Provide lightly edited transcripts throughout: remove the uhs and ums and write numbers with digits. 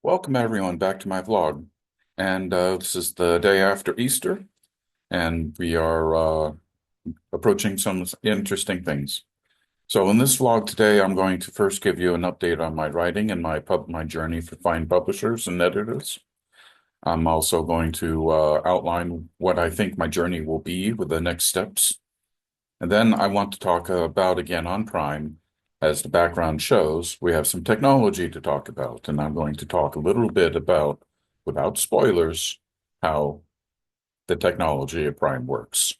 Welcome everyone back to my vlog. And this is the day after Easter, and we are approaching some interesting things. So in this vlog today, I'm going to first give you an update on my writing and my journey for find publishers and editors. I'm also going to outline what I think my journey will be with the next steps. And then I want to talk about again on Prime. As the background shows, we have some technology to talk about, and I'm going to talk a little bit about, without spoilers, how the technology of Prime works.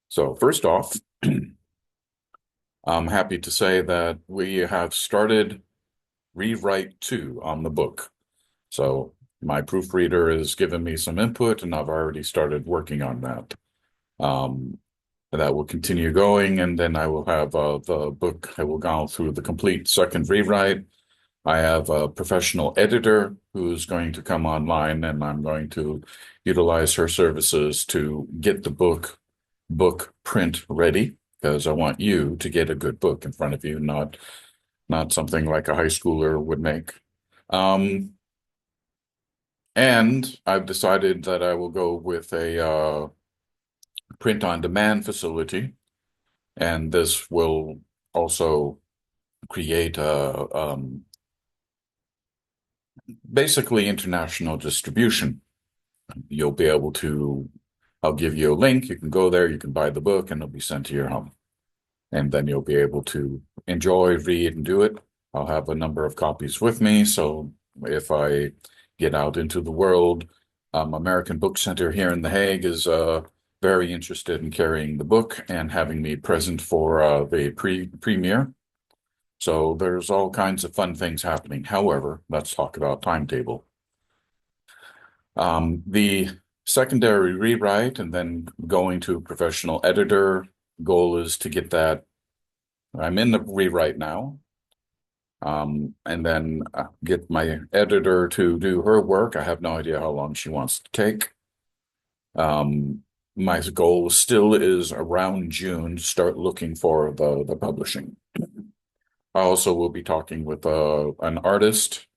So first off, I'm happy to say that we have started rewrite 2 on the book. So my proofreader has given me some input, and I've already started working on that. Um, that will continue going, and then I will have the book. I will go through the complete second rewrite. I have a professional editor who's going to come online, and I'm going to utilize her services to get the book print ready because I want you to get a good book in front of you, not something like a high schooler would make. Um, and I've decided that I will go with a print on demand facility. And this will also create a basically international distribution. You'll be able to, I'll give you a link. You can go there, you can buy the book, and it'll be sent to your home. And then you'll be able to enjoy, read, and do it. I'll have a number of copies with me. So if I get out into the world, American Book Center here in The Hague is very interested in carrying the book and having me present for the premiere. So there's all kinds of fun things happening. However, let's talk about timetable. The secondary rewrite and then going to a professional editor. Goal is to get that. I'm in the rewrite now. And then get my editor to do her work. I have no idea how long she wants to take. My goal still is around June to start looking for the publishing. I also will be talking with an artist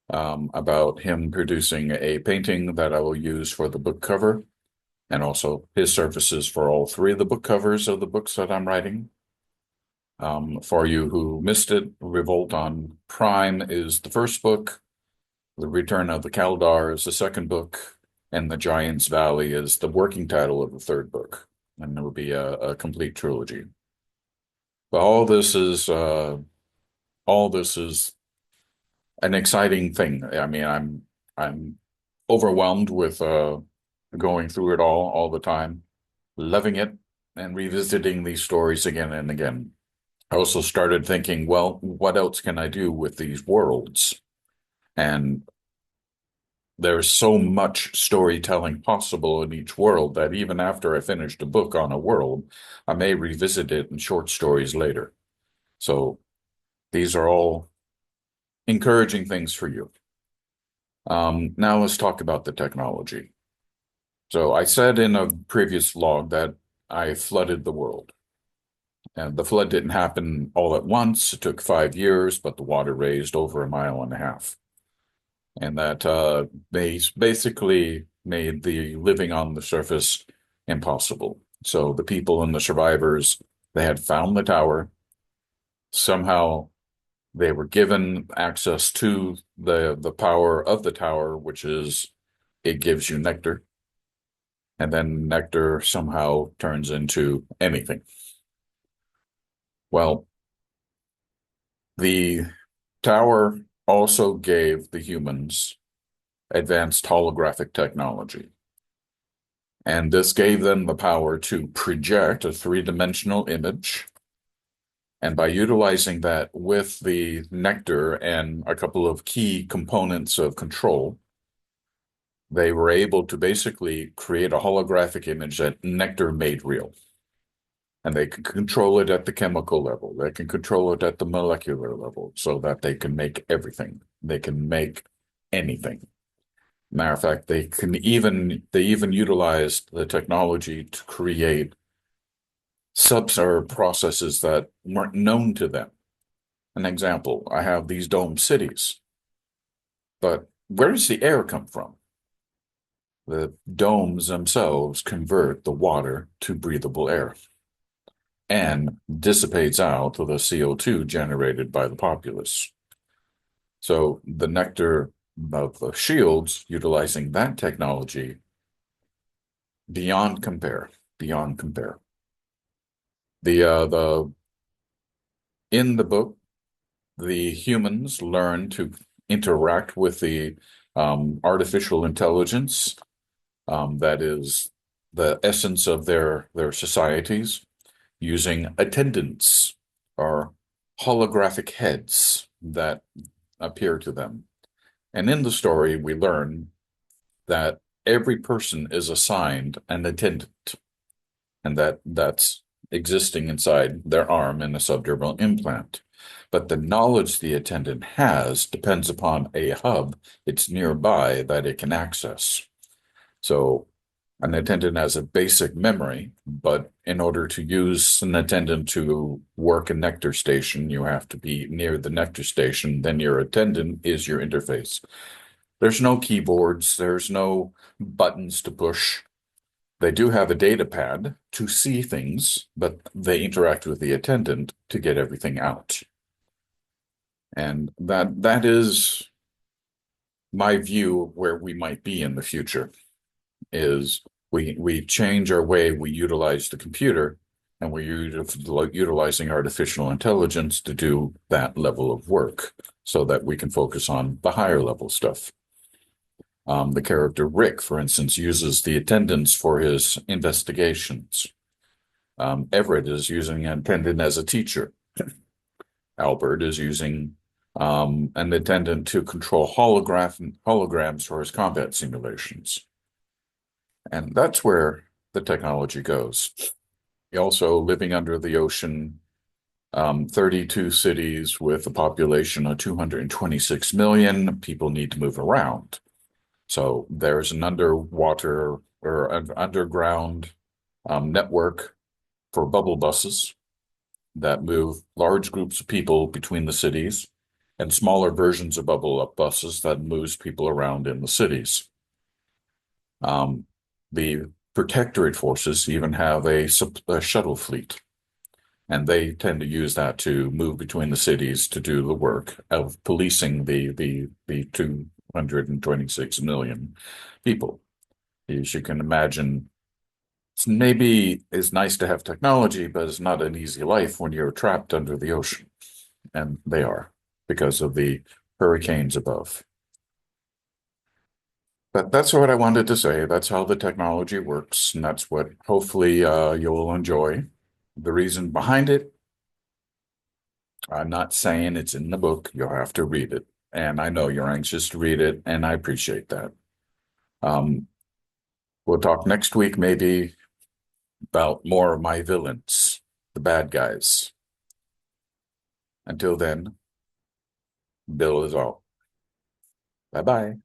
about him producing a painting that I will use for the book cover, and also his services for all 3 of the book covers of the books that I'm writing. For you who missed it, Revolt on Prime is the first book, The Return of the Kaldar is the second book, and The Giant's Valley is the working title of the third book, and there will be a complete trilogy. But all this is an exciting thing. I mean, I'm overwhelmed with going through it all the time, loving it and revisiting these stories again and again. I also started thinking, well, what else can I do with these worlds? And there's so much storytelling possible in each world that even after I finished a book on a world, I may revisit it in short stories later. So these are all encouraging things for you. Now let's talk about the technology. So I said in a previous vlog that I flooded the world. And the flood didn't happen all at once. It took 5 years, but the water raised over 1.5 miles. And that basically made the living on the surface impossible. So the people and the survivors, they had found the tower. Somehow they were given access to the power of the tower, which is it gives you nectar. And then nectar somehow turns into anything. Well, the tower also gave the humans advanced holographic technology. And this gave them the power to project a 3-dimensional image. And by utilizing that with the nectar and a couple of key components of control, they were able to basically create a holographic image that nectar made real. And they can control it at the chemical level. They can control it at the molecular level so that they can make everything. They can make anything. Matter of fact, they even utilized the technology to create subs or processes that weren't known to them. An example, I have these dome cities. But where does the air come from? The domes themselves convert the water to breathable air and dissipates out the CO2 generated by the populace. So the nectar of the shields, utilizing that technology, beyond compare, beyond compare. The in the book, the humans learn to interact with the artificial intelligence that is the essence of their societies using attendants or holographic heads that appear to them. And in the story, we learn that every person is assigned an attendant, and that's existing inside their arm in a subdermal implant. But the knowledge the attendant has depends upon a hub it's nearby that it can access. So an attendant has a basic memory, but in order to use an attendant to work a Nectar station, you have to be near the Nectar station. Then your attendant is your interface. There's no keyboards, there's no buttons to push. They do have a data pad to see things, but they interact with the attendant to get everything out. And that is my view of where we might be in the future is we change our way we utilize the computer, and we're utilizing artificial intelligence to do that level of work so that we can focus on the higher level stuff. The character Rick, for instance, uses the attendants for his investigations. Everett is using an attendant as a teacher. Albert is using an attendant to control holograms for his combat simulations. And that's where the technology goes. Also, living under the ocean, 32 cities with a population of 226 million, people need to move around. So there's an underwater or an underground network for bubble buses that move large groups of people between the cities, and smaller versions of bubble up buses that moves people around in the cities. The protectorate forces even have a shuttle fleet, and they tend to use that to move between the cities to do the work of policing the 226 million people. As you can imagine, it's nice to have technology, but it's not an easy life when you're trapped under the ocean, and they are because of the hurricanes above. But that's what I wanted to say. That's how the technology works, and that's what hopefully you'll enjoy. The reason behind it, I'm not saying it's in the book. You'll have to read it. And I know you're anxious to read it, and I appreciate that. Um, we'll talk next week, maybe about more of my villains, the bad guys. Until then, Bill is out. Bye bye.